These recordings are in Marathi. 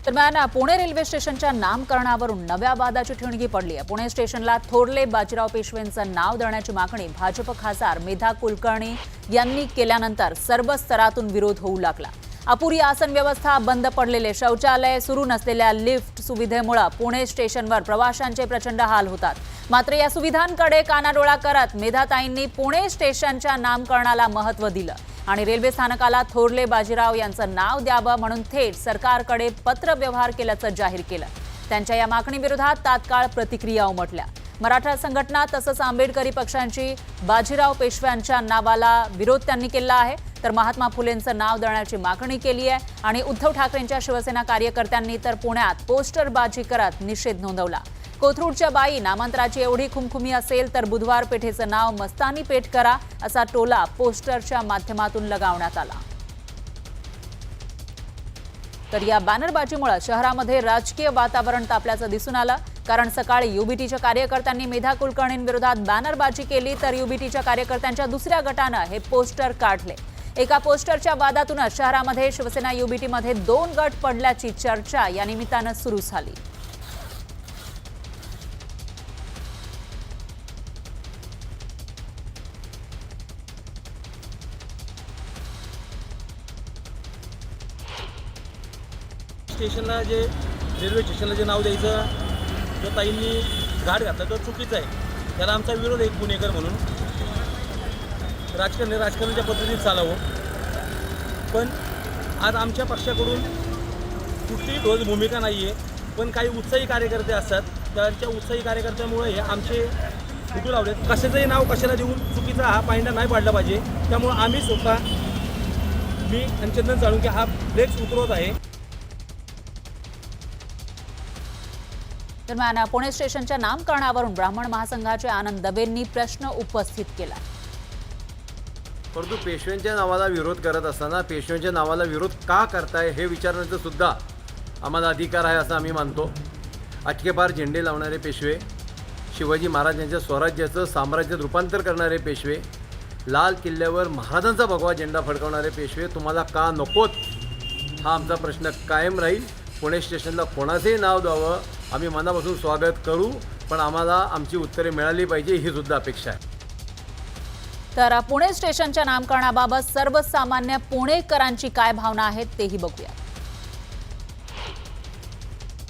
दरम्यान पुणे रेल्वे स्टेशनच्या नामकरणावरून नव्या वादाची ठिणगी पडली आहे। पुणे स्टेशनला थोरले बाजीराव पेशवेंचं नाव देण्याची मागणी भाजप खासदार मेधा कुलकर्णी यांनी केल्यानंतर सर्व स्तरातून विरोध होऊ लागला। अपुरी आसन व्यवस्था, बंद पडलेले शौचालय, सुरू नसलेल्या लिफ्ट सुविधेमुळे पुणे स्टेशनवर प्रवाशांचे प्रचंड हाल होतात। मात्र या सुविधांकडे कानाडोळा करत मेधाताईंनी पुणे स्टेशनच्या नामकरणाला महत्त्व दिलं आणि रेल्वे स्थानकाला थोरले बाजीराव यांचं नाव द्यावं म्हणून थेट सरकारकडे पत्रव्यवहार केल्याचं जाहीर केलं। त्यांच्या या मागणीविरोधात तात्काळ प्रतिक्रिया उमटल्या। मराठा संघटना तसंच आंबेडकरी पक्षांची बाजीराव पेशव्यांच्या नावाला विरोध त्यांनी केला आहे, तर महात्मा फुलेंचं नाव देण्याची मागणी केली आहे आणि उद्धव ठाकरेंच्या शिवसेना कार्यकर्त्यांनी तर पुण्यात पोस्टरबाजी करत निषेध नोंदवला। कोथरूडच्या बाई नामांतराची एवढी खुमखुमी असेल तर बुधवार पेठेचं नाव मस्तानी पेठ करा असा टोला पोस्टरच्या माध्यमातून लगावण्यात आला। तर या बॅनरबाजीमुळे शहरामध्ये राजकीय वातावरण तापल्याचं दिसून आलं, कारण सकाळी युबीटीच्या कार्यकर्त्यांनी मेधा कुलकर्णींविरोधात बॅनरबाजी केली तर युबीटीच्या कार्यकर्त्यांच्या दुसऱ्या गटानं हे पोस्टर काढले। एका पोस्टरच्या वादातूनच शहरामध्ये शिवसेना युबीटीमध्ये 2 गट पडल्याची चर्चा या निमित्तानं सुरू झाली। स्टेशनला रेल्वे स्टेशनला जे नाव द्यायचं जो ताईंनी घाट घातला तो चुकीचा आहे। त्याला आमचा विरोध आहे पुणेकर म्हणून। राजकारणाच्या पद्धतीने चालावं, पण आज आमच्या पक्षाकडून कुठलीही ठोस भूमिका नाही आहे। पण काही उत्साही कार्यकर्ते असतात, त्यांच्या उत्साही कार्यकर्त्यामुळे हे आमचे फुटू लावलेत। कशाचंही नाव कशाला देऊन चुकीचा हा पायंडा नाही पाडला पाहिजे। त्यामुळे आम्ही स्वतः मी आणि चंदन साळुंखे हा फ्लेक्स उतरवत आहे। दरम्यान पुणे स्टेशनच्या नामकरणावरून ब्राह्मण महासंघाचे आनंद दवेंनी प्रश्न उपस्थित केला। परंतु पेशव्यांच्या नावाला विरोध करत असताना पेशव्यांच्या नावाला विरोध का करताय हे विचारण्याचा सुद्धा आम्हाला अधिकार आहे असं आम्ही मानतो। अटकेपार झेंडे लावणारे पेशवे, शिवाजी महाराजांच्या स्वराज्याचं साम्राज्यात रूपांतर करणारे पेशवे, लाल किल्ल्यावर महाराजांचा भगवा झेंडा फडकवणारे पेशवे तुम्हाला का नकोत हा आमचा प्रश्न कायम राहील। पुणे स्टेशनला कोणाचंही नाव द्यावं आम्ही मनापासून स्वागत करू, पण आम्हाला आमची उत्तरे मिळाली पाहिजे ही सुद्धा अपेक्षा आहे। तर पुणे स्टेशनच्या नामकरणाबाबत सर्वसामान्य पुणेकरांची काय भावना आहेत तेही बघूया।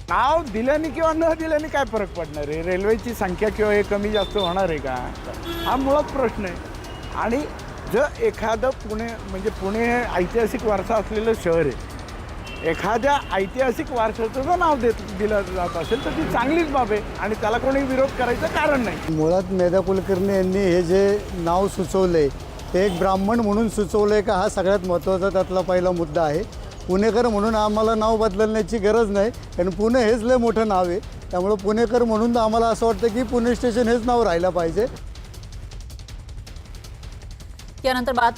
नाव दिल्याने किंवा न दिल्याने काय फरक पडणार आहे? रेल्वेची संख्या किंवा हे कमी जास्त होणार आहे का? हा मुळात प्रश्न आहे। आणि जर एखादं पुणे हे ऐतिहासिक वारसा असलेलं शहर आहे, एखाद्या ऐतिहासिक वारशाचं जर नाव दिलं जात असेल तर ती चांगलीच बाब आहे आणि त्याला कोणी विरोध करायचं कारण नाही। मुळात मेधा कुलकर्णी यांनी हे जे नाव सुचवले ते एक ब्राह्मण म्हणून सुचवले का हा सगळ्यात महत्त्वाचा त्यातला पहिला मुद्दा आहे। पुणेकर म्हणून आम्हाला नाव बदलण्याची गरज नाही, कारण पुणे हेच लय मोठं नाव आहे। त्यामुळे पुणेकर म्हणून आम्हाला असं वाटतं की पुणे स्टेशन हेच नाव राहिलं पाहिजे। यानंतर बातमी